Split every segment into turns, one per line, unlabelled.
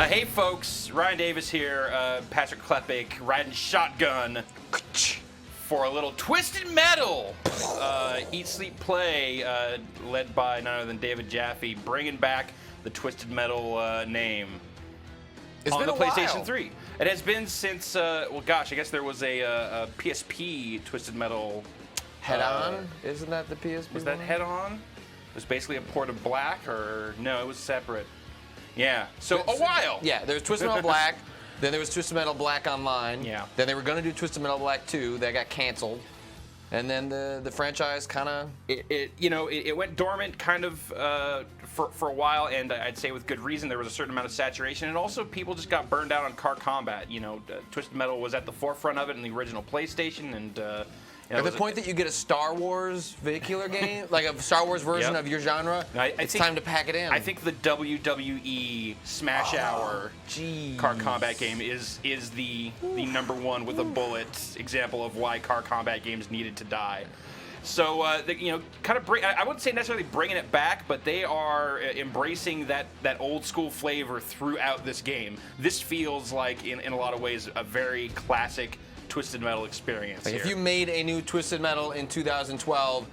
Hey folks, Ryan Davis here, Patrick Klepek riding shotgun for a little Twisted Metal Eat, Sleep, Play, led by none other than David Jaffe, bringing back the Twisted Metal name on the PlayStation 3. It has been since, well gosh, I guess there was a PSP Twisted Metal.
Head On? Isn't that the PSP
Was that Head On? It was basically a port of Black, or no, it was separate. Yeah, so a while.
Yeah, there was Twisted Metal Black, then there was Twisted Metal Black Online.
Yeah.
Then they were going to do Twisted Metal Black 2, that got canceled. And then the franchise kind of...
It went dormant kind of for a while, and I'd say with good reason. There was a certain amount of saturation, and also people just got burned out on car combat. Twisted Metal was at the forefront of it in the original PlayStation, and...
At the point that you get a Star Wars vehicular game, like a Star Wars version of your genre, it's time to pack it in.
I think the WWE Smash Hour car combat game is the number one with a bullet example of why car combat games needed to die. So kind of I wouldn't say necessarily bringing it back, but they are embracing that old school flavor throughout this game. This feels like in a lot of ways a very classic Twisted Metal experience.
Like
here.
If you made a new Twisted Metal in 2012,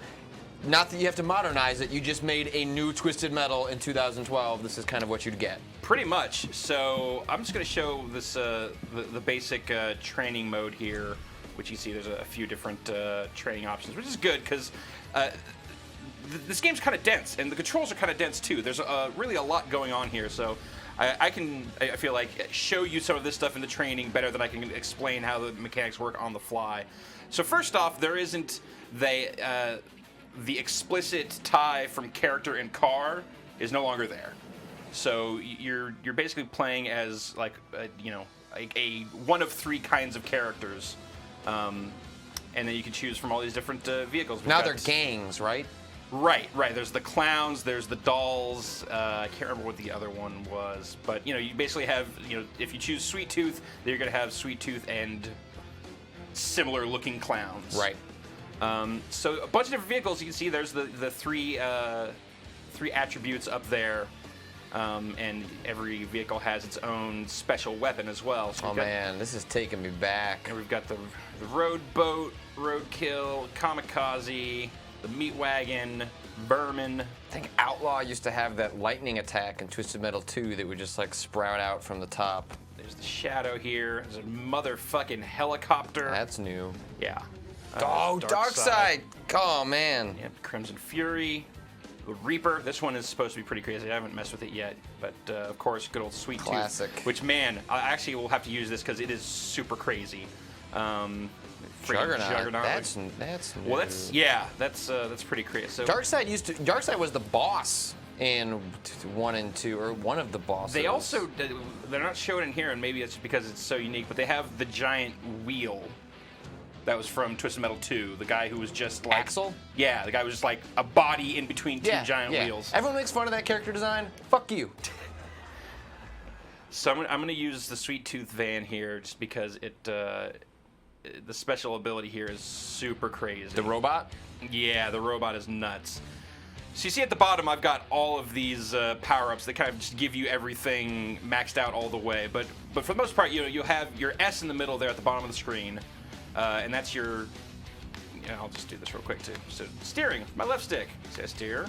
not that you have to modernize it, you just made a new Twisted Metal in 2012, this is kind of what you'd get.
Pretty much. So I'm just going to show this the basic training mode here, which you see there's a few different training options, which is good because this game's kind of dense, and the controls are kind of dense too. There's really a lot going on here, so I feel like, show you some of this stuff in the training better than I can explain how the mechanics work on the fly. So first off, there isn't the explicit tie from character and car is no longer there. So you're basically playing as like a one of three kinds of characters, and then you can choose from all these different vehicles.
Now they're gangs, right?
Right. There's the clowns, there's the dolls. I can't remember what the other one was, but you basically have, if you choose Sweet Tooth, then you're gonna have Sweet Tooth and similar looking clowns.
Right.
So a bunch of different vehicles. You can see there's the three attributes up there, and every vehicle has its own special weapon as well. So
man, this is taking me back.
And we've got the road boat, roadkill, kamikaze, the meat wagon, Berman.
I think Outlaw used to have that lightning attack in Twisted Metal 2 that would just like sprout out from the top.
There's the Shadow here. There's a motherfucking helicopter.
That's new.
Yeah.
Darkseid. Oh, man.
Yep, Crimson Fury. The Reaper. This one is supposed to be pretty crazy. I haven't messed with it yet. But, of course, good old Sweet
Classic.
Tooth. Which, man, I actually will have to use this because it is super crazy.
Juggernaut. That's new.
Well, that's pretty crazy. So
Darkseid was the boss in 1 and 2, or one of the bosses.
They're not shown in here, and maybe it's because it's so unique, but they have the giant wheel that was from Twisted Metal 2. The guy who was just like
Axel?
Yeah, the guy was just like a body in between two giant wheels.
Everyone makes fun of that character design. Fuck you.
So I'm going to use the Sweet Tooth van here just because the special ability here is super crazy.
The robot?
Yeah, the robot is nuts. So you see at the bottom, I've got all of these power-ups that kind of just give you everything maxed out all the way. But for the most part, you'll have your S in the middle there at the bottom of the screen, and that's your. I'll just do this real quick too. So steering, my left stick. So I steer.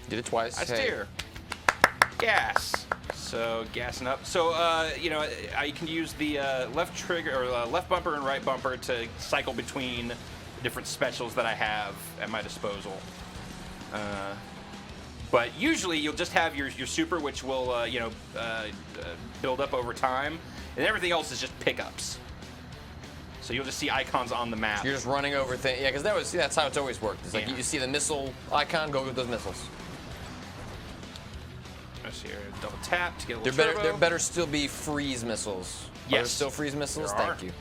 Did it twice.
I steer. Gas. So gassing up. So I can use the left trigger or left bumper and right bumper to cycle between the different specials that I have at my disposal. But usually you'll just have your super, which will build up over time, and everything else is just pickups. So you'll just see icons on the map.
You're just running over things. Yeah, because that's how it's always worked. It's like you see the missile icon, go with those missiles.
Let's see here, double tap to get a little turbo.
There better still be freeze missiles.
Yes.
Are there still freeze missiles?
There
Thank you.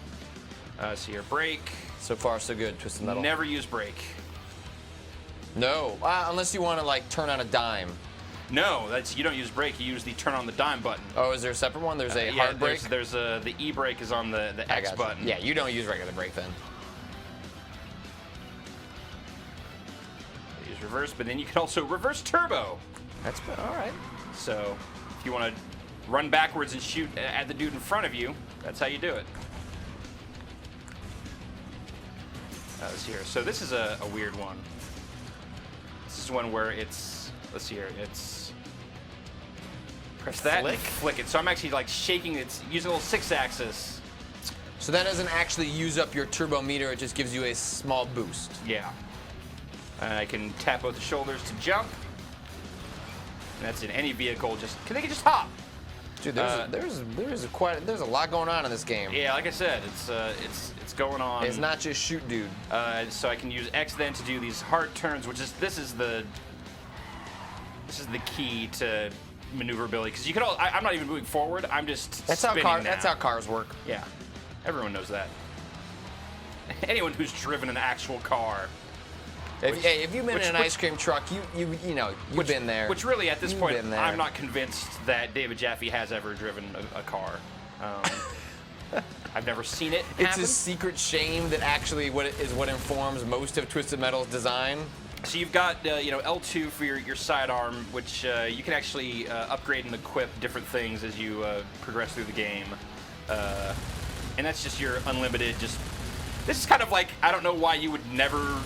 So your brake.
So far, so good. Twisted Metal.
Never use brake.
No, unless you want to like turn on a dime.
No, you don't use brake. You use the turn on the dime button.
Oh, is there a separate one? There's a hard brake.
There's the E brake is on the X button.
Yeah, you don't use regular brake then.
You use reverse, but then you can also reverse turbo.
That's all right.
So if you want to run backwards and shoot at the dude in front of you. That's how you do it. Let's see here. So this is a weird one. This is one where it's, let's see here, it's press that and flick it. So I'm actually like shaking, it's using a little 6-axis.
So that doesn't actually use up your turbo meter, it just gives you a small boost.
Yeah. I can tap both the shoulders to jump. And that's in any vehicle, they can just hop.
Dude, there's a lot going on in this game.
Yeah, like I said, it's going on.
It's not just shoot, dude.
So I can use X then to do these hard turns, which is this is the key to maneuverability. Because you can I'm not even moving forward. I'm just spinning now.
That's how cars work.
Yeah, everyone knows that. Anyone who's driven an actual car.
If you've been in an ice cream truck, you've been there.
Which really, at this point, I'm not convinced that David Jaffe has ever driven a car. I've never seen it happen.
It's a secret shame that actually what informs most of Twisted Metal's design.
So you've got L2 for your sidearm, which you can actually upgrade and equip different things as you progress through the game, and that's just your unlimited. This is kind of like, I don't know why you would never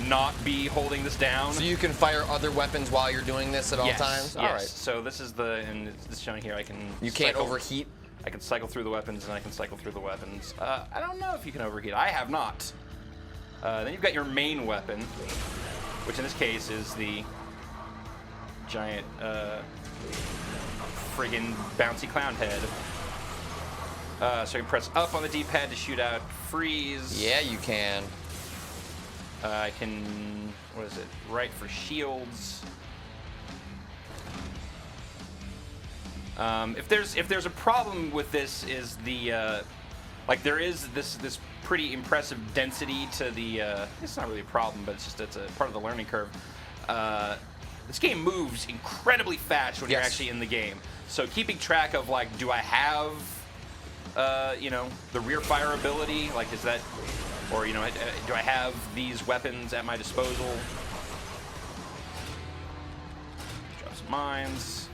not be holding this down.
So you can fire other weapons while you're doing this at all times?
Yes.
All right.
So this is and it's showing here,
You can't overheat?
I can cycle through the weapons, and I can cycle through the weapons. I don't know if you can overheat. I have not. Then you've got your main weapon, which in this case is the giant friggin' bouncy clown head. So you can press up on the D-pad to shoot out freeze.
Yeah, you can.
I can, what is it, right for shields. If there's a problem with this is the, there is this pretty impressive density to the, it's not really a problem, but it's a part of the learning curve. This game moves incredibly fast when you're actually in the game. So keeping track of, do I have, the rear fire ability? Is that, or, do I have these weapons at my disposal? Drop some mines.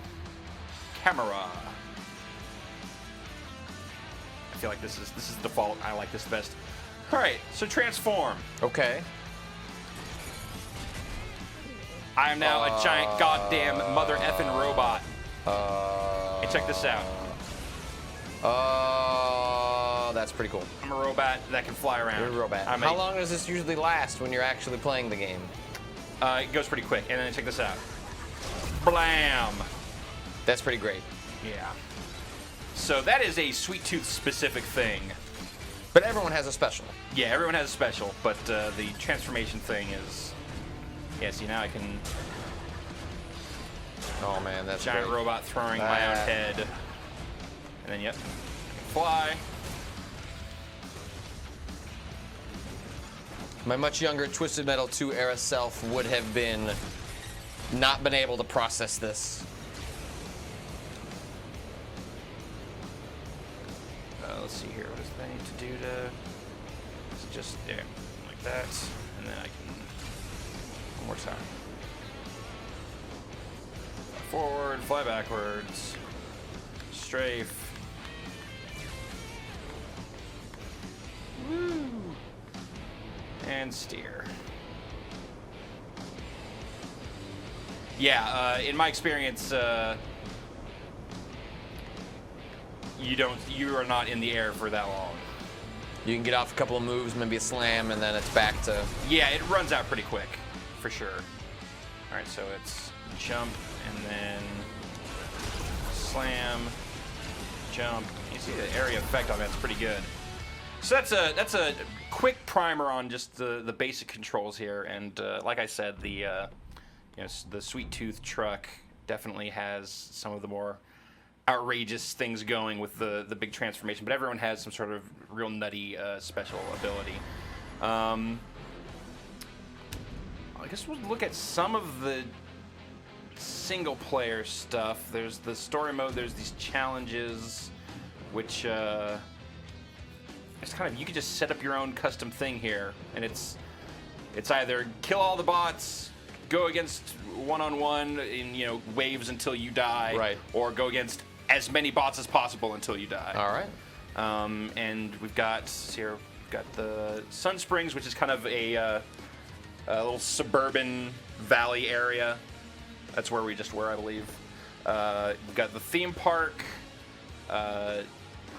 Camera. I feel like this is default. I like this the best. All right, so transform.
Okay.
I am now a giant goddamn mother effing robot. Hey, check this out.
That's pretty cool.
I'm a robot that can fly around.
You're a robot. How long does this usually last when you're actually playing the game?
It goes pretty quick. And then check this out. Blam!
That's pretty great.
Yeah. So that is a Sweet Tooth specific thing.
But everyone has a special.
Yeah, everyone has a special, but the transformation thing is... Yeah, see, now I can...
Oh, man, that's
giant
great.
Robot throwing my own head. And then, yep, fly.
My much younger Twisted Metal 2 era self would have not been able to process this.
Let's see here. What does that need to do to... It's just, yeah, like that. And then I can... One more time. Fly forward, fly backwards. Strafe. Woo! And steer. Yeah, in my experience, you are not in the air for that long.
You can get off a couple of moves, maybe a slam, and then it's back to...
Yeah, it runs out pretty quick, for sure. All right, so it's jump, and then slam, jump. You see the area effect on that's pretty good. So that's a quick primer on just the basic controls here, and like I said, the Sweet Tooth truck definitely has some of the more outrageous things going with the big transformation, but everyone has some sort of real nutty special ability. I guess we'll look at some of the single player stuff. There's the story mode, there's these challenges, which it's kind of, you can just set up your own custom thing here, and it's either kill all the bots, go against one-on-one in waves until you die,
right,
or go against as many bots as possible until you die.
All right.
And we've got here, we've got the Sun Springs, which is kind of a little suburban valley area. That's where we just were, I believe. We've got the theme park. I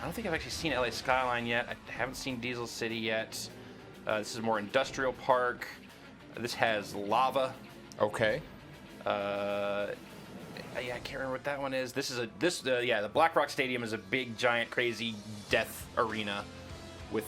don't think I've actually seen LA Skyline yet. I haven't seen Diesel City yet. This is more industrial park. This has lava.
Okay.
Yeah, I can't remember what that one is. The Black Rock Stadium is a big, giant, crazy death arena with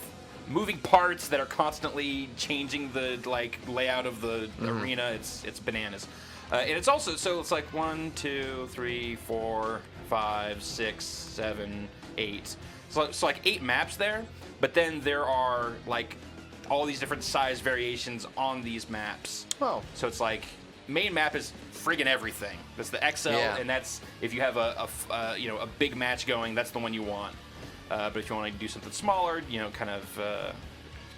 moving parts that are constantly changing the layout of the arena. It's bananas, and it's also it's like 1, 2, 3, 4, 5, 6, 7, 8. So like 8 maps there, but then there are like all these different size variations on these maps.
Oh.
So it's like main map is friggin' everything. That's the XL, and that's if you have a big match going, that's the one you want. But if you want to do something smaller, kind of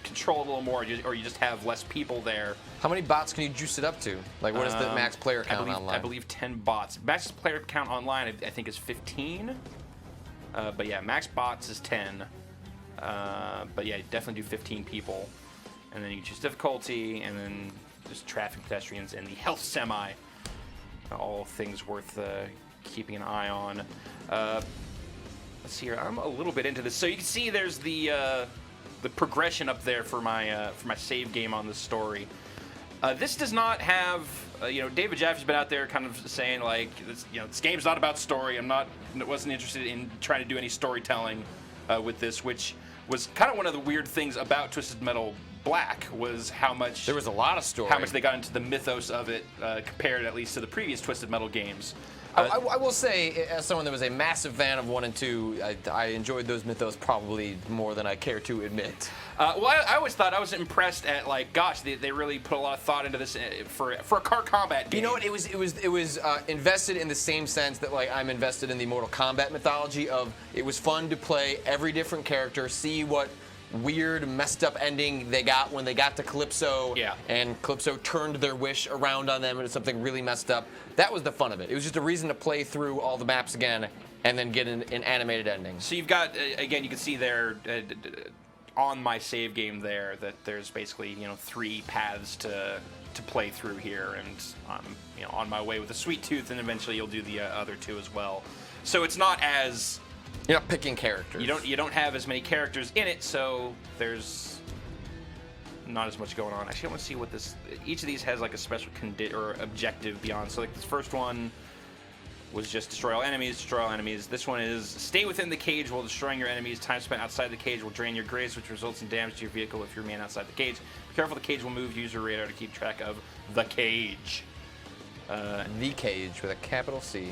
control a little more, or you just have less people there.
How many bots can you juice it up to? Like, what is the max player count online?
I believe 10 bots. Max player count online, I think, is 15. But yeah, max bots is 10. But yeah, definitely do 15 people. And then you choose difficulty, and then just traffic, pedestrians, and the health semi. All things worth keeping an eye on. Let's see here. I'm a little bit into this. So you can see there's the progression up there for my save game on this story. This does not have, David Jaffe's been out there kind of saying like, this game's not about story. Wasn't interested in trying to do any storytelling with this, which was kind of one of the weird things about Twisted Metal Black was how much
there was a lot of story.
How much they got into the mythos of it compared at least to the previous Twisted Metal games.
I will say, as someone that was a massive fan of 1 and 2, I enjoyed those mythos probably more than I care to admit.
Well, I always thought I was impressed at gosh, they really put a lot of thought into this for a car combat game.
You know what? It was invested in the same sense that I'm invested in the Mortal Kombat mythology of it was fun to play every different character, see what weird, messed up ending they got when they got to Calypso, and Calypso turned their wish around on them into something really messed up. That was the fun of it. It was just a reason to play through all the maps again and then get an animated ending.
So you've got, again, you can see there on my save game there that there's basically 3 paths to play through here, and I'm on my way with a sweet tooth, and eventually you'll do the other 2 as well. So it's not as
you're not picking characters.
You don't have as many characters in it, so there's not as much going on. Actually, I want to see what this. Each of these has a special or objective beyond. So this first one was just destroy all enemies. Destroy all enemies. This one is stay within the cage while destroying your enemies. Time spent outside the cage will drain your grace, which results in damage to your vehicle if you remain outside the cage. Be careful, the cage will move. Use your radar to keep track of the cage.
The cage with a capital C.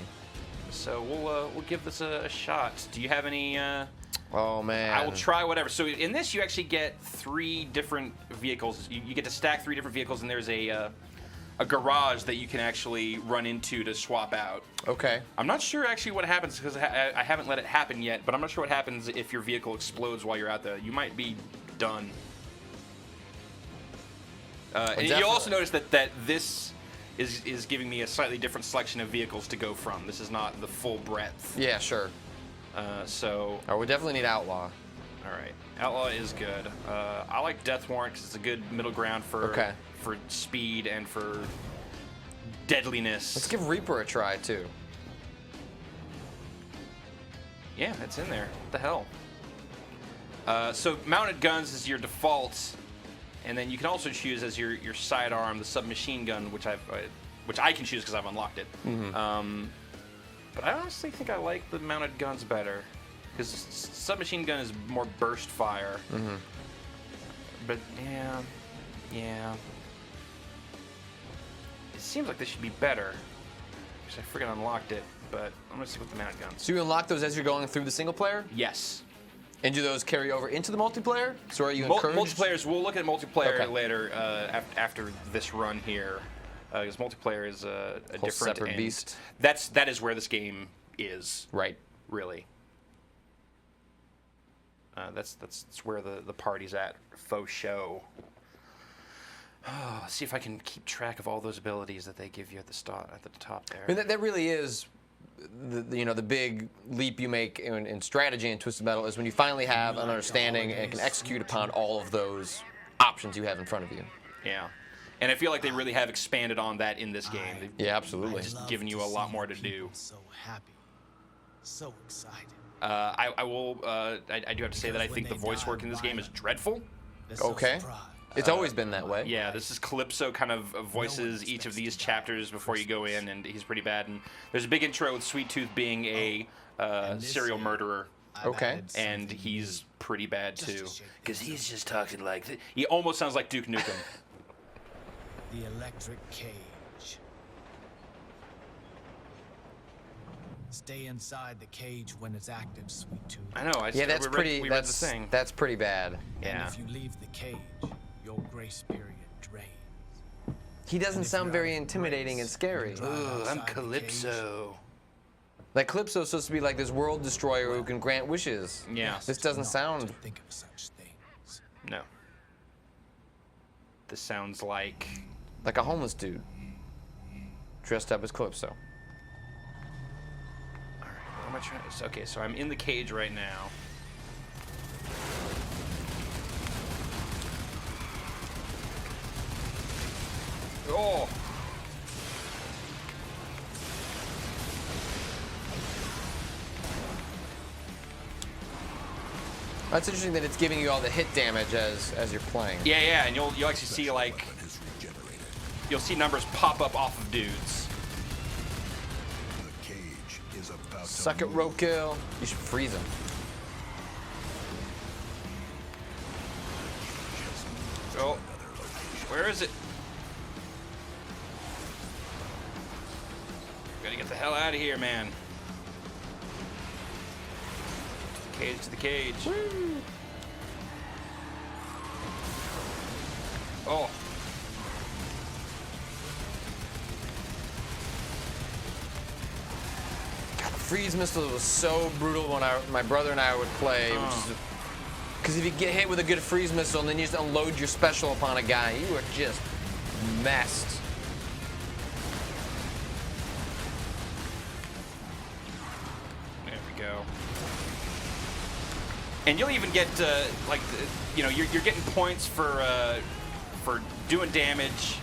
So we'll give this a shot. Do you have any?
Oh man!
I will try whatever. So in this, you actually get 3 different vehicles. You get to stack 3 different vehicles, and there's a garage that you can actually run into to swap out.
Okay.
I'm not sure actually what happens because I haven't let it happen yet. But I'm not sure what happens if your vehicle explodes while you're out there. You might be done. And you'll also notice that this is giving me a slightly different selection of vehicles to go from. This is not the full breadth.
Yeah, sure.
So.
Oh, we definitely need Outlaw.
All right, Outlaw is good. I like Death Warrant because it's a good middle ground for speed and for deadliness.
Let's give Reaper a try too.
Yeah, it's in there. What the hell? So mounted guns is your default. And then you can also choose as your sidearm the submachine gun, which I can choose because I've unlocked it.
Mm-hmm.
But I honestly think I like the mounted guns better because submachine gun is more burst fire.
Mm-hmm.
But yeah, it seems like this should be better because I freaking unlocked it. But I'm gonna stick with the mounted guns.
So you unlock those as you're going through the single player?
Yes.
And do those carry over into the multiplayer? So are you encouraged?
Multiplayers, we'll look at multiplayer later after this run here. Because multiplayer is a different
separate beast.
That is where this game is.
Right.
Really. That's where the party's at. Faux show. Oh, let's see if I can keep track of all those abilities that they give you at the top there.
I mean, that really is the big leap you make in strategy in Twisted Metal is when you finally have an understanding and can execute upon all of those options you have in front of you.
Yeah. And I feel like they really have expanded on that in this game. They've
Yeah, absolutely.
just given you a lot more to do.
So happy, so excited.
I do have to say that I think the voice work in this game is dreadful.
Okay. It's always been that way.
Yeah, this is Calypso kind of voices each of these chapters before you go in, and he's pretty bad. And there's a big intro with Sweet Tooth being a serial murderer.
Okay.
And he's pretty bad too, because he's just talking like he almost sounds like Duke Nukem.
The electric cage. Stay inside the cage when it's active, Sweet Tooth.
I know.
Yeah, that's pretty.
We read the thing.
That's pretty bad.
Yeah.
And if you leave the cage, your grace period drains.
He doesn't
And if
sound
you're
very
out of
intimidating
grace,
and scary.
drive
Ugh, I'm
outside the
Calypso.
Like Calypso's supposed to be like this world destroyer who can grant wishes.
Yeah.
cage,
This doesn't
not
sound.
to think of such things.
No. This sounds like.
Like a homeless dude dressed up as Calypso.
All right. What am I trying to? Okay, so I'm in the cage right now. Oh.
That's interesting that it's giving you all the hit damage as you're playing.
Yeah, and you'll actually see like you'll see numbers pop up off of dudes.
The cage is about
Suck
to
it, roadkill. You should freeze him.
Oh, where is it? Gotta get the hell out of here, man. Cage to the cage. Oh.
God, the freeze missile was so brutal when my brother and I would play, because if you get hit with a good freeze missile and then you just unload your special upon a guy, you are just messed.
There we go. And you'll even get like you know you're getting points for doing damage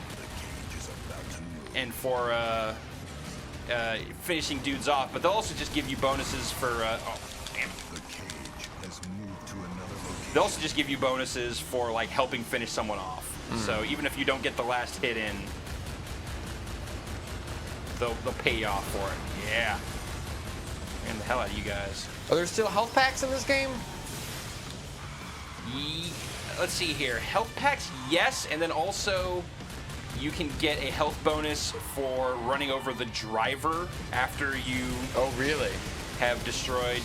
and for finishing dudes off, but they'll also just give you bonuses for oh damn it.
The cage has moved to another location.
They'll also just give you bonuses for like helping finish someone off. So even if you don't get the last hit in, they'll pay you off for it. Yeah. And the hell out of you guys.
Are there still health packs in this game?
Let's see here. Health packs, yes, and then also you can get a health bonus for running over the driver after you
Oh, really?
have destroyed.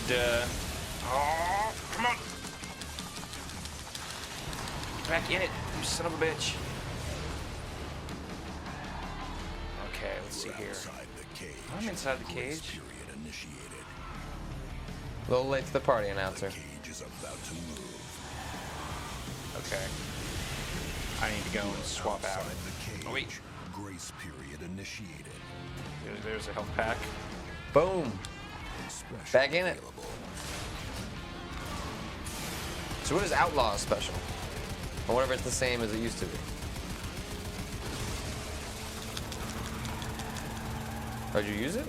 Oh, come on! Get back in it, you son of a bitch. Okay, let's see here.
Inside the cage.
I'm inside the
Grace
cage.
period initiated.
A little late to the party announcer.
The cage is about to move.
Okay. I need to go and swap out.
Outside the cage.
Oh, wait.
Grace period initiated.
There's a health pack.
Boom.
Special
Back in it.
available.
So what is Outlaw special? Or whatever it's the same as it used to be. Did you use it?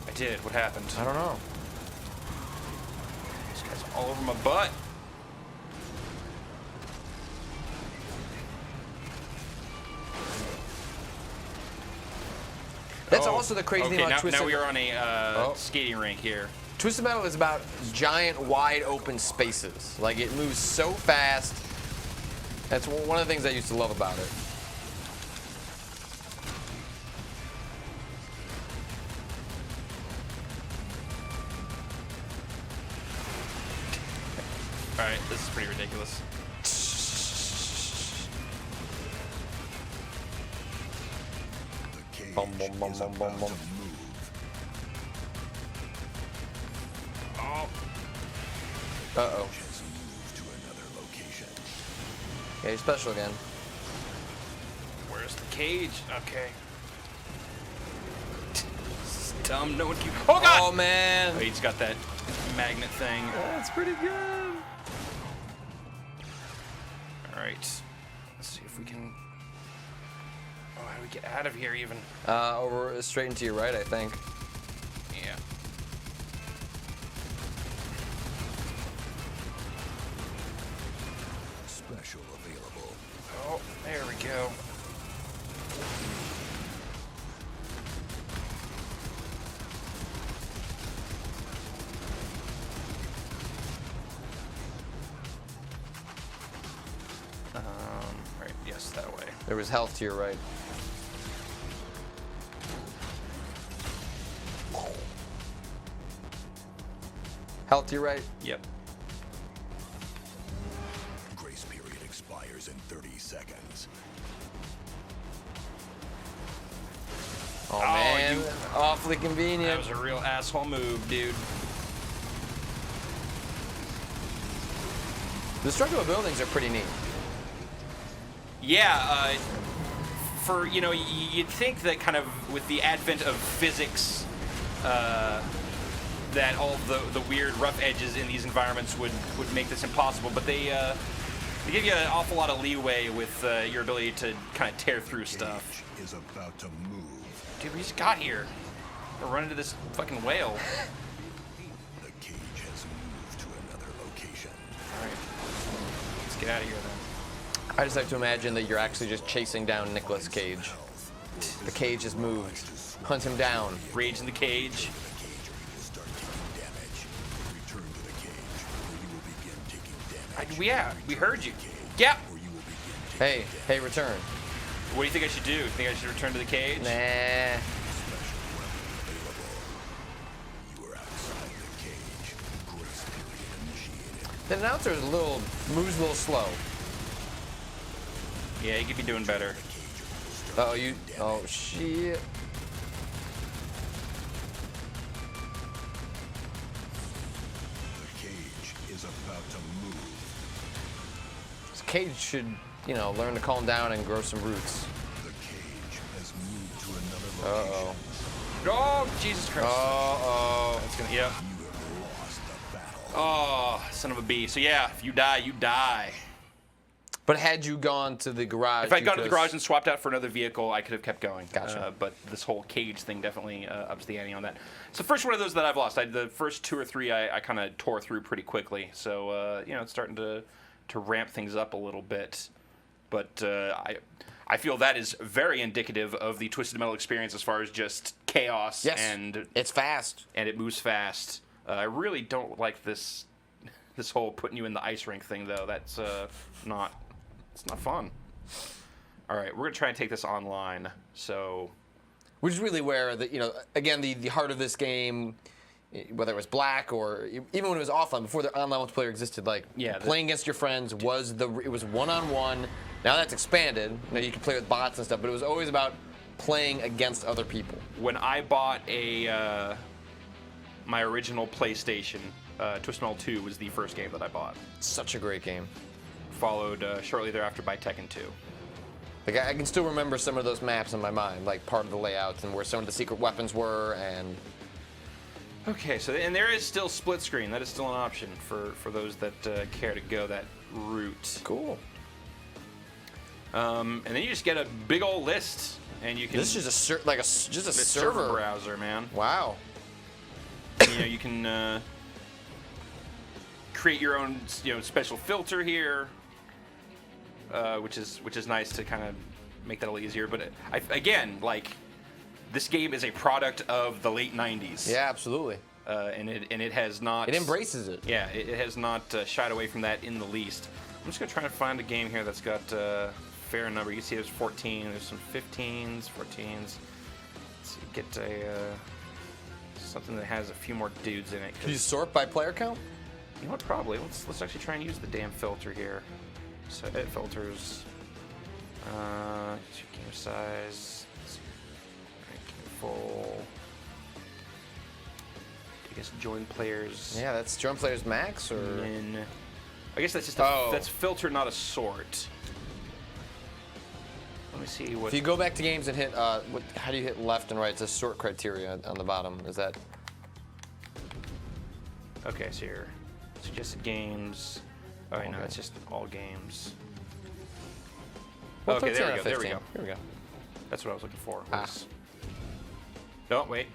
I did. What happened?
I don't know.
This guy's all over my butt.
That's
Oh,
also the crazy
okay,
thing about
now,
Twisted
now we are on a
Oh.
skating rink here.
Twisted Metal is about giant, wide open spaces. Like, it moves so fast. That's one of the things I used to love about it.
All right, this is pretty ridiculous.
The cage
Bum, bum, bum,
is
bum,
about
bum, bum.
to move.
Oh,
Uh-oh.
Has moved to another location.
Yeah, you're special again.
where's the cage? Okay. dumb. No one can. Oh god!
Oh man.
Oh, he's got that magnet thing.
That's pretty good.
All right. Let's see if we can. Oh, how do we get out of here even?
Over straight into your right, I think.
Yeah.
Special available.
Oh, there we go. Right, yes, that way.
There was health to your right. Health to your right.
Yep.
Grace period expires in 30 seconds.
Oh,
Oh,
man.
you-
Awfully
That
convenient.
was a real asshole move, dude.
The structural buildings are pretty neat.
Yeah, for, you know, you'd think that kind of with the advent of physics, that all the weird rough edges in these environments would make this impossible, but they give you an awful lot of leeway with your ability to kind of tear through stuff.
Cage is about to move.
Dude, we just got here. We're running into this fucking whale.
The cage has moved to another location.
All right, let's get out of here then.
I just like to imagine that you're actually just chasing down Nicolas Cage. The cage has moved. Hunt him down.
Rage in the cage.
The cage or you will start taking damage. Return to the cage or you will begin taking damage.
Yeah, we heard you. Yeah.
Or you will begin taking
Hey, return.
What do you think I should do? Think I should return to the cage?
Nah.
special weapon available. You are outside the cage. Grace period initiated.
The announcer moves a little slow.
Yeah, he could be doing better.
Oh shit.
The cage is about to move.
This cage should, learn to calm down and grow some roots.
The cage has moved to another location.
Uh-oh.
Oh, Jesus Christ.
Uh-oh.
That's gonna, yeah.
You have lost the battle.
Oh, son of a bee. So yeah, if you die, you die.
But had you gone to the garage...
If I'd
you
gone to the
could've-
garage and swapped out for another vehicle, I could have kept going.
Gotcha.
But this whole cage thing definitely ups the ante on that. It's the first one of those that I've lost. The first two or three I kind of tore through pretty quickly. So, it's starting to ramp things up a little bit. But I feel that is very indicative of the Twisted Metal experience as far as just chaos.
Yes,
And
it's fast.
it moves fast. I really don't like this whole putting you in the ice rink thing, though. That's it's not fun. All right, we're gonna try and take this online. So,
Which is really where again the heart of this game, whether it was Black or even when it was offline before the online multiplayer existed, playing against your friends it was one-on-one. Now that's expanded. You can play with bots and stuff, but it was always about playing against other people.
when I bought my original PlayStation, Twisted Metal 2 was the first game that I bought.
Such a great game.
Followed shortly thereafter by Tekken 2.
Like I can still remember some of those maps in my mind, like part of the layouts and where some of the secret weapons were, and
Okay, so and there is still split screen. That is still an option for those that care to go that route.
cool.
And then you just get a big old list, and you can.
This is just a
it's
server.
browser, man.
Wow.
You can create your own special filter here, which is nice to kind of make that a little easier. But this game is a product of the late '90s.
Yeah, absolutely.
And it has not.
It embraces it.
Yeah, it has not shied away from that in the least. I'm just gonna try and find a game here that's got a fair number. You can see there's 14. There's some 15s, 14s. Let's see, get something that has a few more dudes in it.
Do you sort by player count?
You know what? Probably. Let's actually try and use the damn filter here. So it filters. Game size. Full. I guess join players.
Yeah, that's join players max or.
Min. I guess that's just
Oh.
that's filter, not a sort. Let me see what.
If you go back to games and hit, how do you hit left and right? It says sort criteria on the bottom. Is that?
Okay, so here, suggested games. Oh, wait, no,
Okay.
it's just all games.
Well,
Okay,
13
there we
out
go.
of
There we
15.
go.
Here we go.
That's what I was looking for.
Ah.
Oh, wait.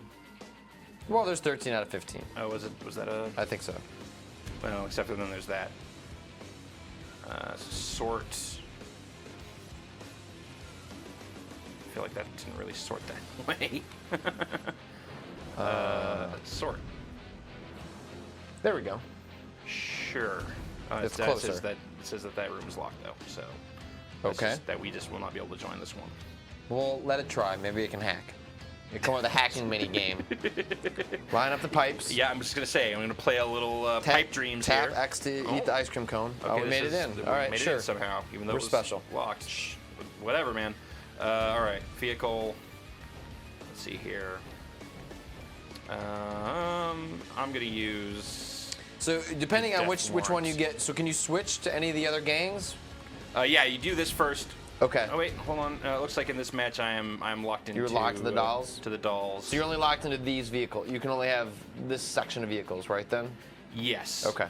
Well, there's 13 out of 15.
Oh, was that a?
I think so.
Well, except for then there's that. Sort. I feel like that didn't really sort that way. Sort.
There we go.
Sure.
It's
It
closer.
says that room is locked though, so.
Okay.
That we just will not be able to join this one.
We'll let it try. Maybe it can hack. You come with a hacking mini game. Line up the pipes.
Yeah, I'm just gonna say I'm gonna play a little pipe dreams
tap
here.
X to
Oh.
eat the ice cream cone.
Okay,
Oh, we
this
made it
is-
in.
we
All right,
made it
sure.
in somehow, even though
We're
it was
special.
locked. Shh, whatever, man. All right, vehicle. Let's see here. I'm gonna use.
So depending on
Death
which one you
warrants.
get, so can you switch to any of the other gangs?
Yeah, you do this first.
Okay.
Oh wait, hold on. It looks like in this match I'm locked into.
You're locked to the dolls?
To the dolls.
So you're only locked into these vehicles. You can only have this section of vehicles, right then?
Yes.
Okay.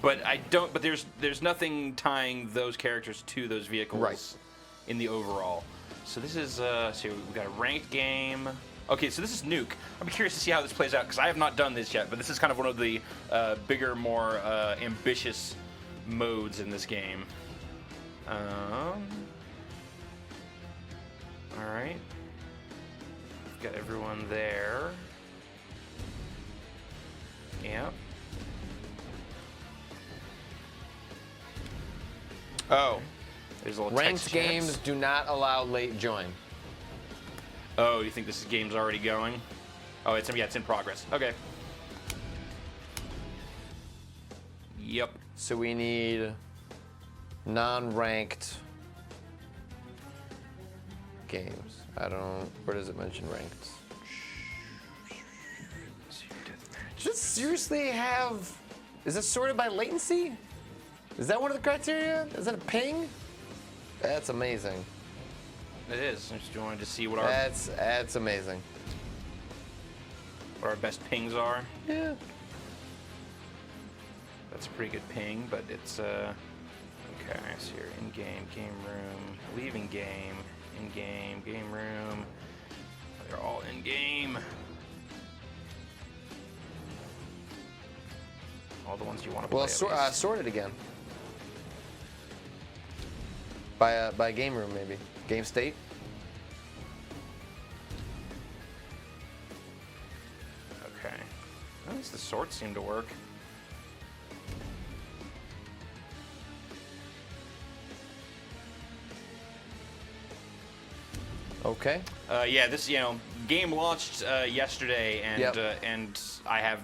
But I don't. But there's nothing tying those characters to those vehicles.
Right.
In the overall. So this is so we got a ranked game. Okay, so this is Nuke. I'm curious to see how this plays out because I have not done this yet. But this is kind of one of the bigger, more ambitious modes in this game. All right. We've got everyone there. Yeah.
Oh.
There's a little
Ranked
text chats.
games do not allow late join.
Oh, you think this game's already going? Oh, it's in progress. Okay. Yep.
So we need non-ranked games. Where does it mention ranked? Does it seriously have, is it sorted by latency? Is that one of the criteria? Is that a ping? That's amazing.
It is. I just wanted to see what our
That's amazing.
best pings are.
Yeah.
That's a pretty good ping, but it's okay. So you're in game, game room, leaving game, in game, game room. They're all in game. All the ones you want to play.
Well,
at least.
sort it again. By game room maybe. Game state.
Okay. At least the sorts seem to work.
Okay.
Yeah, this game launched yesterday, and
Yep.
And I have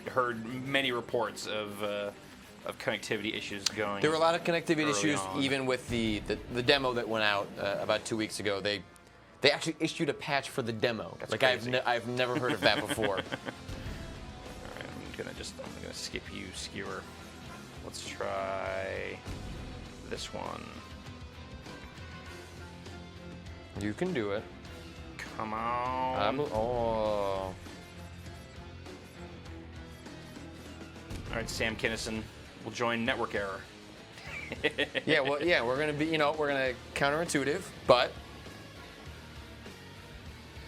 heard many reports of connectivity issues going.
There were a lot of connectivity
early
issues,
on.
even with the demo that went out about 2 weeks ago. They actually issued a patch for the demo.
That's
like
crazy.
I've never heard of that before.
All right, I'm gonna skip you, skewer. Let's try this one.
You can do it.
Come on.
Oh.
All right, Sam Kinison will join Network Error.
Yeah. Well, yeah. We're gonna be, we're gonna counterintuitive, but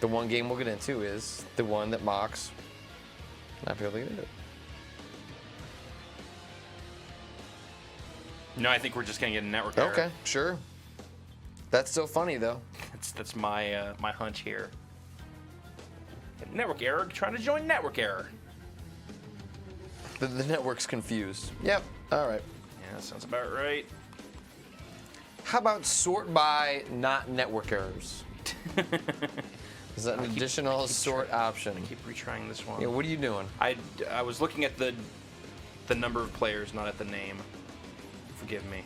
the one game we'll get into is the one that mocks not being able to get into it.
No, I think we're just gonna get a Network Error.
Okay, sure. That's so funny though.
That's my my hunch here. Network Error trying to join Network Error.
The network's confused. Yep. All right.
Yeah, that sounds about right.
How about sort by not network errors? Is that an additional sort option?
Keep retrying this one.
Yeah, what are you doing?
I was looking at the number of players, not at the name. Forgive me.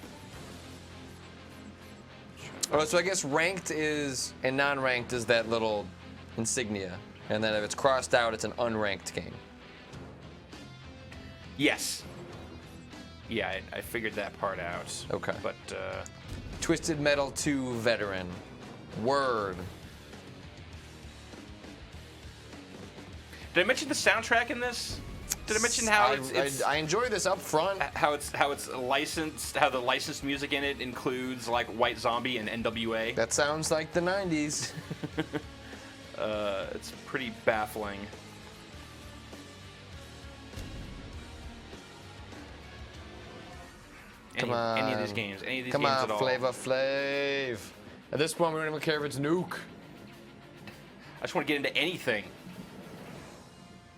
Oh, so I guess ranked is and non-ranked is that little insignia, and then if it's crossed out, it's an unranked game.
Yes. Yeah, I figured that part out.
Okay.
But
Twisted Metal 2 veteran. Word.
Did I mention the soundtrack in this? Did I mention how
I enjoy this up front.
how it's licensed? How the licensed music in it includes like White Zombie and NWA.
That sounds like the 90s.
It's pretty baffling.
Come on.
Any of these games
Come
games
on,
at all.
Flavor Flav. At this point, we don't even care if it's Nuke.
I just want to get into anything.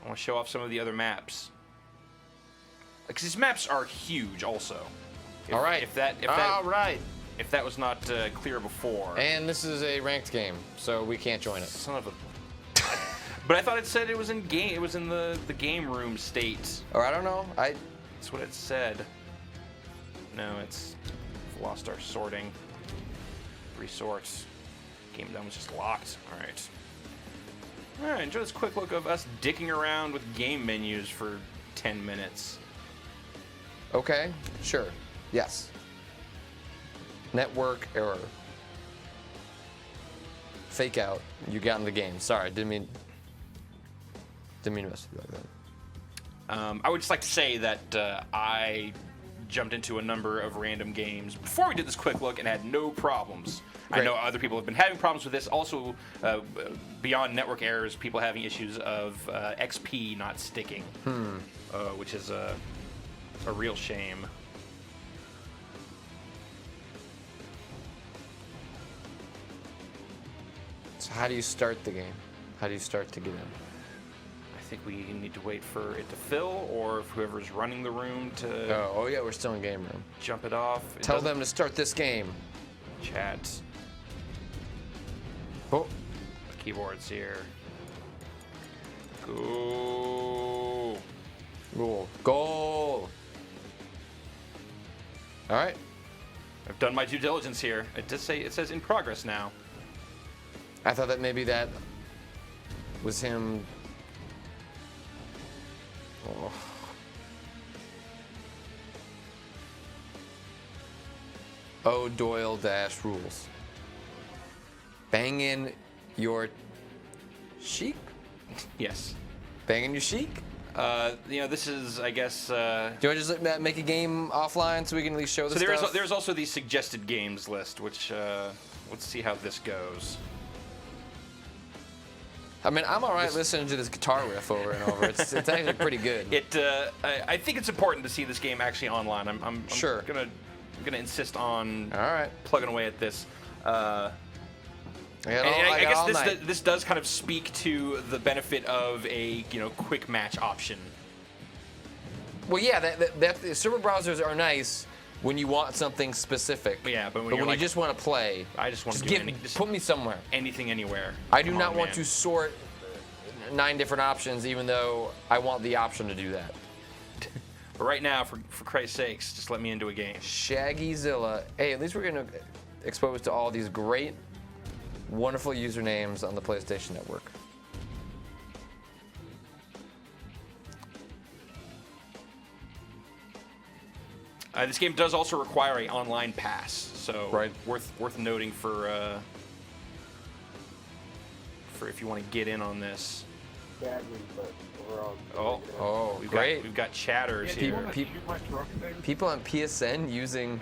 I want to show off some of the other maps. Because these maps are huge, also.
All right. All right.
If that was not clear before.
And this is a ranked game, so we can't join it.
Son of a. But I thought it said it was in game. It was in the game room state.
Or I don't know.
That's what it said. No, it's we've lost our sorting. Resorts. Game done was just locked. All right. All right. Enjoy this quick look of us dicking around with game menus for 10 minutes.
Okay, sure. Yes. Network error. Fake out. You got in the game. Sorry, didn't mean to mess with you like that.
I would just like to say that I jumped into a number of random games before we did this quick look and had no problems.
Great.
I know other people have been having problems with this. Also, beyond network errors, people having issues of XP not sticking, which is a real shame.
So how do you start the game? How do you start to get in?
I think we need to wait for it to fill, or if whoever's running the room to
Oh yeah, we're still in game room.
jump it off.
Tell them to start this game.
Chat.
Oh,
Keyboards here. Go.
goal. All right.
I've done my due diligence here. It says in progress now.
I thought that maybe that was him. Oh. Oh, Doyle dash rules. Bang in your sheep?
Yes.
Bang in your sheik?
This is, I guess.
Do you want to just make a game offline so we can at least show the
So
stuff?
there's also the suggested games list, which let's see how this goes.
I mean, I'm all right listening to this guitar riff over and over. It's actually pretty good.
I think it's important to see this game actually online. I'm
Sure.
gonna insist on
All right.
plugging away at this.
I
I
got all
guess
night.
this does kind of speak to the benefit of a quick match option.
Well, yeah, that server browsers are nice when you want something specific.
Yeah, but when
when
you're
you
like,
just want to play,
I just want to
just
do
put me somewhere.
anything anywhere.
I do
Come
not
on,
want
man.
to sort 9 different options, even though I want the option to do that.
But right now, for Christ's sakes, just let me into a game.
Shaggyzilla. Hey, at least we're going to expose to all these great, wonderful usernames on the PlayStation Network.
This game does also require an online pass, so
Right.
worth noting for if you want to get in on this.
Badly, but overall.
Oh,
we've
great.
Got chatters
People-
here.
people- People on PSN using...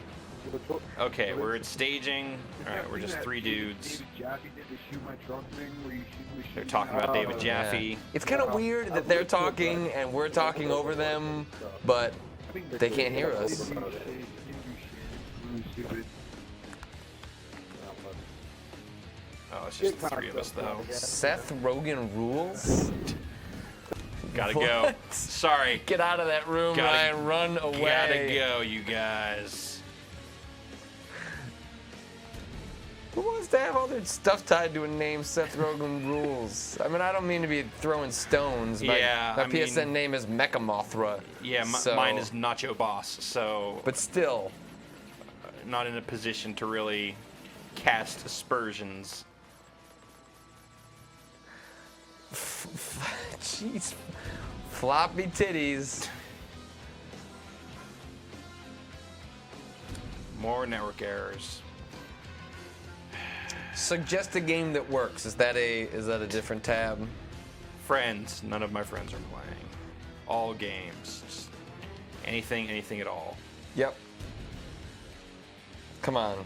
Okay, we're at staging. All right, we're just 3 dudes.
David Jaffe did the shoot my truck thing where you shoot the
They're talking about David
Yeah.
Jaffe.
It's kind of weird that they're talking and we're talking over them, but they can't hear us.
Oh, it's just the 3 of us though.
Seth Rogen rules?
Gotta go.
What?
Sorry.
Get out of that room,
Gotta-
Ryan. Run away.
Gotta go, you guys.
Who wants to have all their stuff tied to a name, Seth Rogen rules? I mean, I don't mean to be throwing stones, but
Yeah,
my
I mean-
PSN name is Mechamothra.
Yeah,
so-
mine is Nacho Boss, so
But still,
not in a position to really cast aspersions.
jeez, floppy titties.
More network errors.
Suggest a game that works. Is that a different tab?
Friends. None of my friends are playing. All games. Just anything at all.
Yep. Come on.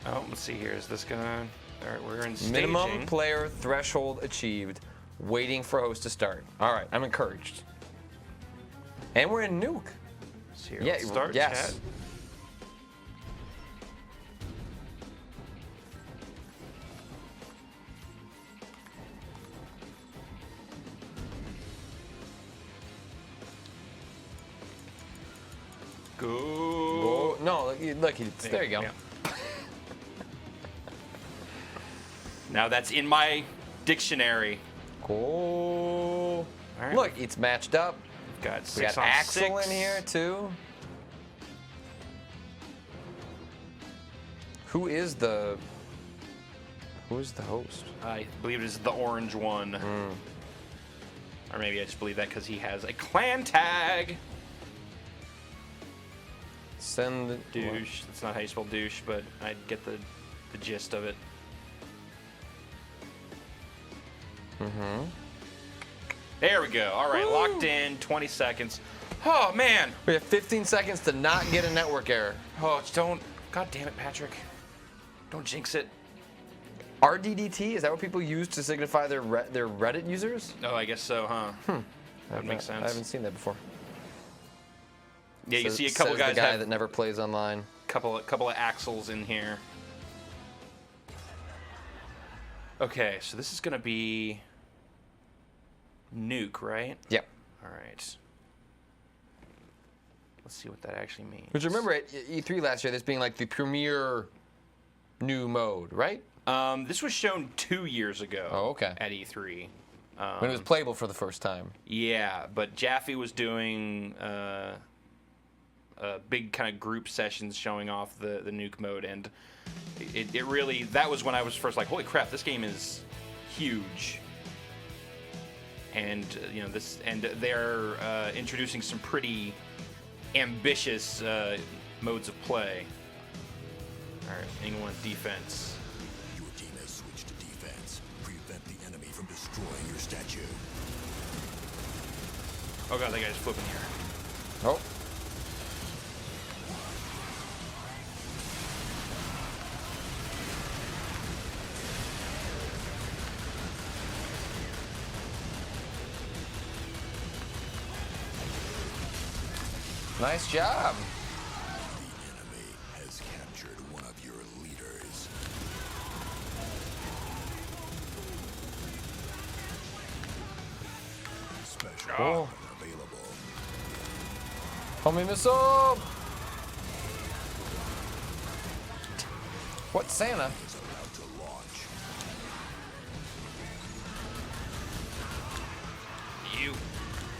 Oh, let's see here. Is this gonna? All right, we're in staging.
Minimum player threshold achieved. Waiting for host to start. All right, I'm encouraged. And we're in Nuke.
Let's see here.
Yeah,
Let's start
yes.
chat. Go.
Oh, no, look, there you go.
Yeah. Now that's in my dictionary.
Cool.
All right.
Look, it's matched up.
We've got
We
6
got
on
Axel
6.
in here too. Who is the host?
I believe it is the orange one. Or maybe I just believe that because he has a clan tag.
Send the
Douche. That's not how you spell douche, but I get the gist of it.
Mm-hmm.
There we go. All right, locked in. 20 seconds. Oh man.
We have 15 seconds to not get a network error.
Oh, don't. God damn it, Patrick. Don't jinx it.
RDDT, is that what people use to signify their Reddit users?
Oh, I guess so, huh? That would make sense.
I haven't seen that before.
Yeah, you can
Says-
see a couple
says
guys
the guy
have
that never plays online.
couple of axles in here. Okay, so this is gonna be Nuke, right?
Yep.
All right. Let's see what that actually means.
Which remember at E3 last year, this being like the premier new mode, right?
This was shown 2 years ago.
Oh, okay.
At E3.
When it was playable for the first time.
Yeah, but Jaffe was doing big kind of group sessions showing off the Nuke mode, and it really, that was when I was first like, holy crap, this game is huge. And you know, this, and they're introducing some pretty ambitious modes of play. All right, anyone defense.
Your team has switched to defense. Prevent the enemy from destroying your statue.
Oh god, that guy's flipping here.
Oh. Nice job.
The enemy has captured one of your leaders. Special
Cool.
weapon available.
Homie missile. What Santa?
Is about to launch.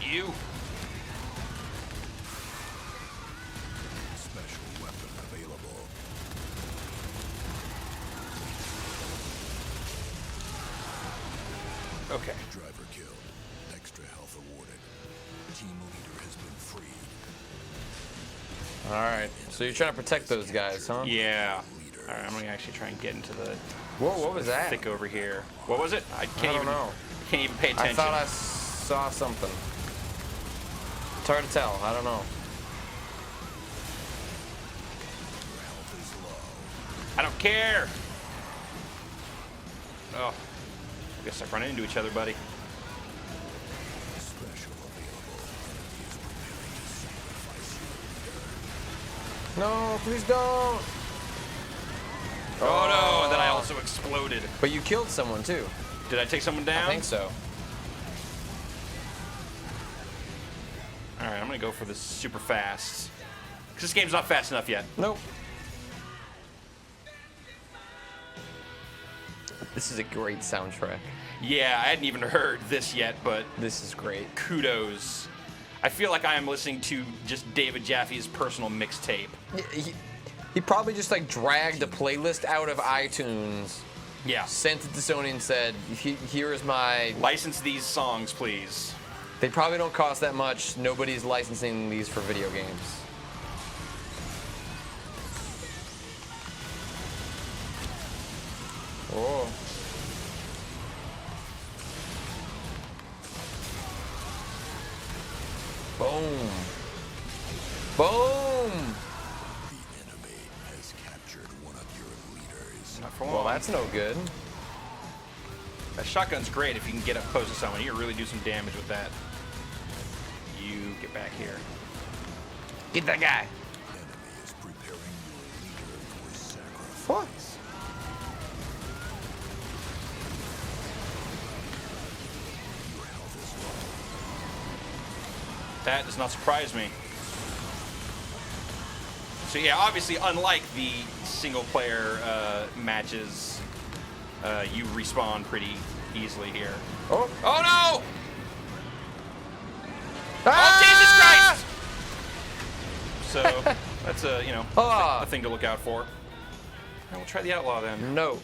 You.
Special weapon available.
Okay.
Driver killed. Extra health awarded. Team leader has been freed.
All right. So you're trying to protect those guys, huh?
Yeah. All right, I'm gonna actually try and get into the
Whoa, what was that?
thick over here. What was it? I can't
I don't
even
know.
Can't even pay
I
attention.
thought I saw something. It's hard to tell. I don't know.
Your health is low.
I don't care. Oh, I guess I've run into each other, buddy.
Special available. Enemy is preparing to sacrifice you.
No, please don't.
Oh no! And then I also exploded.
But you killed someone too.
Did I take someone down?
I think so.
All right, I'm gonna go for this super fast. Cause this game's not fast enough yet.
Nope. This is a great soundtrack.
Yeah, I hadn't even heard this yet, but
This is great.
kudos. I feel like I am listening to just David Jaffe's personal mixtape.
He probably just like dragged a playlist out of iTunes
Yeah.
sent it to Sony and said, "Here is my."
License these songs, please.
They probably don't cost that much. Nobody's licensing these for video games. Oh. Boom. Boom.
The enemy has captured one of your leaders.
Not for
Well,
long.
that's no good.
That shotgun's great if you can get up close to someone. You can really do some damage with that. You get back here. Get that guy.
Enemy is preparing your leader for sacrifice.
What?
Your health is low.
That does not surprise me. So yeah, obviously, unlike the single-player matches, you respawn pretty easily here.
Oh.
Oh no!
Ah!
Oh Jesus Christ! So that's a
Ah.
a thing to look out for. And we'll try the outlaw then.
No.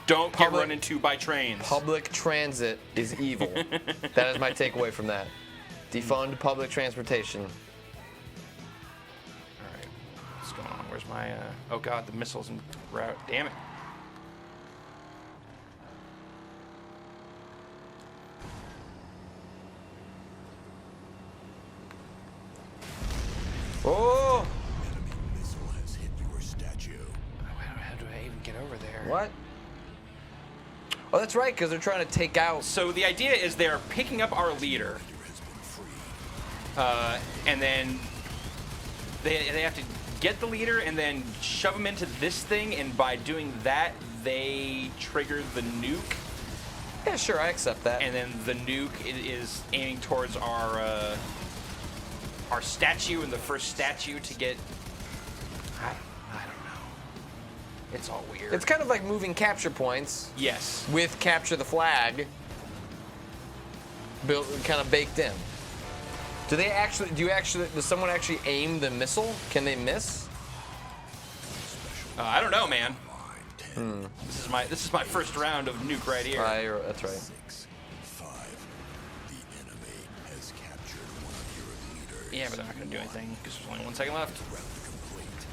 Don't get
Public-
run into by trains.
Public transit is evil. That is my takeaway from that. Defund public transportation.
All right, what's going on? Where's my? Oh God, the missiles en route. Damn it!
Oh!
Enemy missile has hit your statue.
How do I even get over there?
What? Oh, that's right, because they're trying to take out.
So the idea is they're picking up our leader,
Leader has been freed.
and then they have to get the leader and then shove him into this thing, and by doing that, they trigger the nuke,
Yeah, sure, I accept that.
and then the nuke is aiming towards our statue, and the first statue to get. I don't know. It's all weird.
It's kind of like moving capture points
Yes.
with capture the flag built, kind of baked in. Do they actually? Does someone actually aim the missile? Can they miss?
I don't know, man.
9, 10,
This is my first round of nuke right here.
That's right.
6, 5. The enemy has captured one of your leaders.
Yeah, but they're not going to do anything because there's only 1 second left.
Round complete.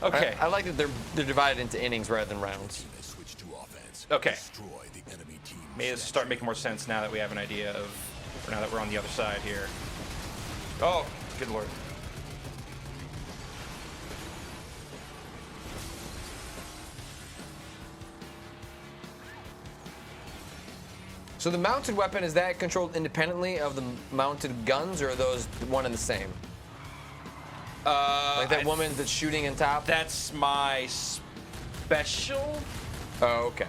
Okay.
I like that they're divided into innings rather than rounds.
Team has switched to offense.
Okay.
Destroy the enemy team.
May this start making more sense now that we have an idea of, or now that we're on the other side here. Oh, good lord.
So the mounted weapon, is that controlled independently of the mounted guns, or are those one and the same? Like that woman that's shooting in top?
That's my special.
Oh, okay.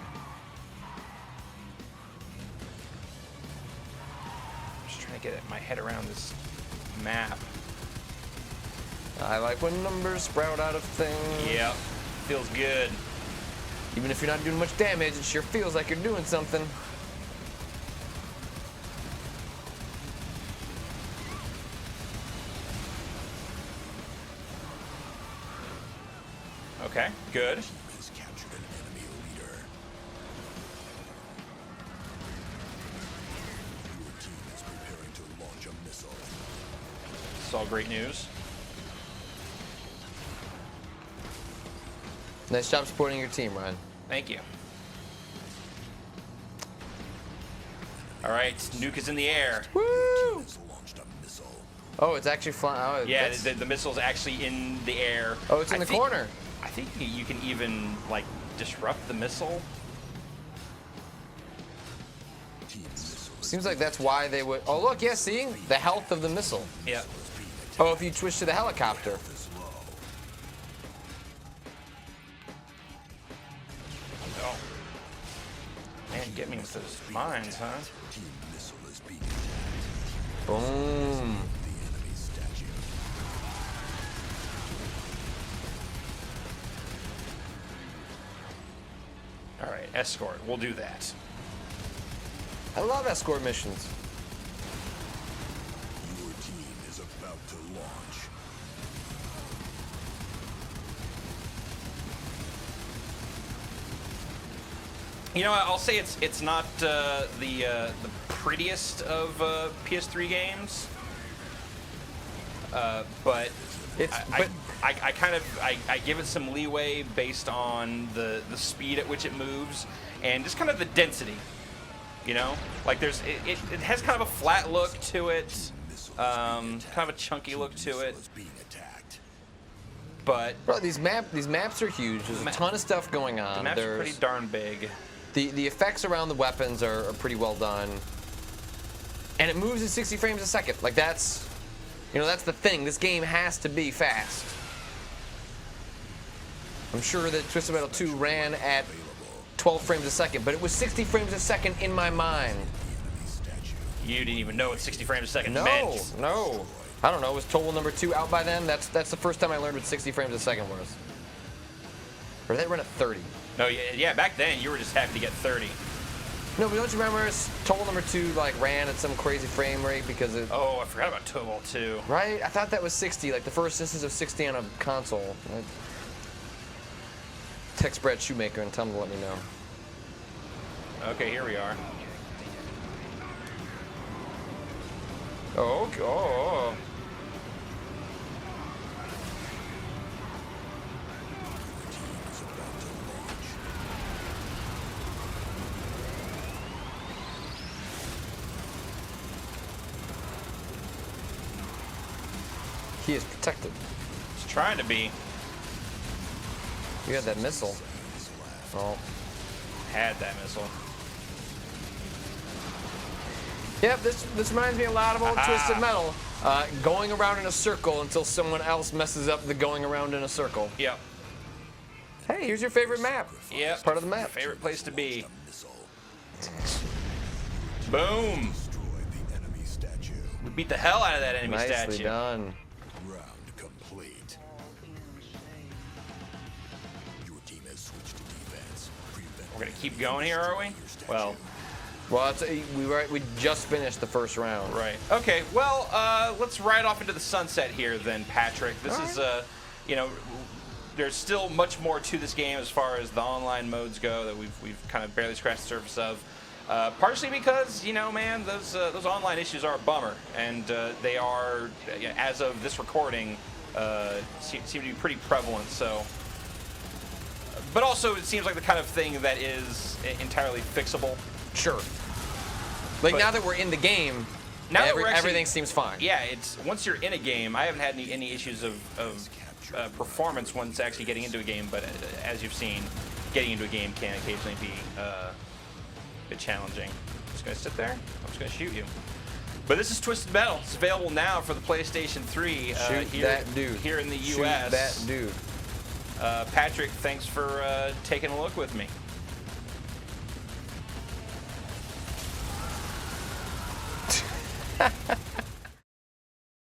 I'm just trying to get my head around this map.
I like when numbers sprout out of things.
Yep. Feels good.
Even if you're not doing much damage, it sure feels like you're doing something.
Okay, good.
Team has captured an enemy leader. Your team is preparing to launch a missile.
It's all great news.
Nice job supporting your team, Ryan.
Thank you. All right, nuke is in the air.
Woo!
Has launched a missile.
Oh, it's actually flying. Oh,
Yeah,
that's-
the missile's actually in the air.
Oh, it's in
I
the
think-
corner.
I think you can even like disrupt the missile.
Team missile is
Seems like that's why they would. Oh, look, yeah, see? The health of the missile.
Yeah.
being attacked.
Oh, if you switch to the helicopter.
Is low.
Oh. Man, get me with those mines, huh?
Team missile is being attacked.
Boom.
The enemy statue.
All right, escort. We'll do that.
I love escort missions.
Your team is about to launch.
5, You know, I'll say it's not the prettiest of PS3 games, but
It's
I kind of give it some leeway based on the speed at which it moves and just kind of the density. You know, like it has kind of a flat look to it, kind of a chunky look to it. But
Bro, these maps are huge. There's a ton of stuff going on.
the maps are pretty darn big.
The effects around the weapons are pretty well done. And it moves at 60 frames a second. Like that's the thing. This game has to be fast. I'm sure that Twisted Metal 2 ran at 12 frames a second, but it was 60 frames a second in my mind.
You didn't even know what 60 frames a second
No,
meant.
no. I don't know. Was Total number 2 out by then? That's the first time I learned what 60 frames a second was. Or did they run at 30?
No, yeah, back then you were just happy to get 30.
No, but don't you remember Total number 2 like ran at some crazy frame rate because it...
Oh, I forgot about Total 2.
Right? I thought that was 60, like the first instance of 60 on a console. Text Brad Shoemaker and tell him to let me know.
Okay, here we are.
Oh, okay. Oh. He is protected.
It's trying to be.
You had that missile. Oh.
Had that missile.
Yep, this reminds me a lot of old Twisted Metal. Going around in a circle until someone else messes up the going around in a circle.
Yep.
Hey, here's your favorite map.
Yep.
Part of the map.
Favorite place to be. Boom. We beat the hell out of that enemy
Nicely
statue.
done.
Round complete. Your team has switched to defense.
We're gonna keep going here, are we? Well,
We just finished the first round.
right. Okay. Well, let's ride off into the sunset here, then, Patrick. This is, you know, there's still much more to this game as far as the online modes go that we've kind of barely scratched the surface of. Partially because, you know, man, those online issues are a bummer, and they are, as of this recording, seem to be pretty prevalent. So, but also it seems like the kind of thing that is entirely fixable.
Sure. Like
But-
now that we're in the game,
Now that we're actually-
everything seems fine.
Yeah, it's once you're in a game. I haven't had any issues of performance once actually getting into a game, but as you've seen, getting into a game can occasionally be a bit challenging. I'm just gonna sit there. I'm just gonna shoot you. But this is Twisted Metal. It's available now for the PlayStation 3
Shoot that dude.
here in the
Shoot
U.S.
that dude.
Patrick, thanks for taking a look with me.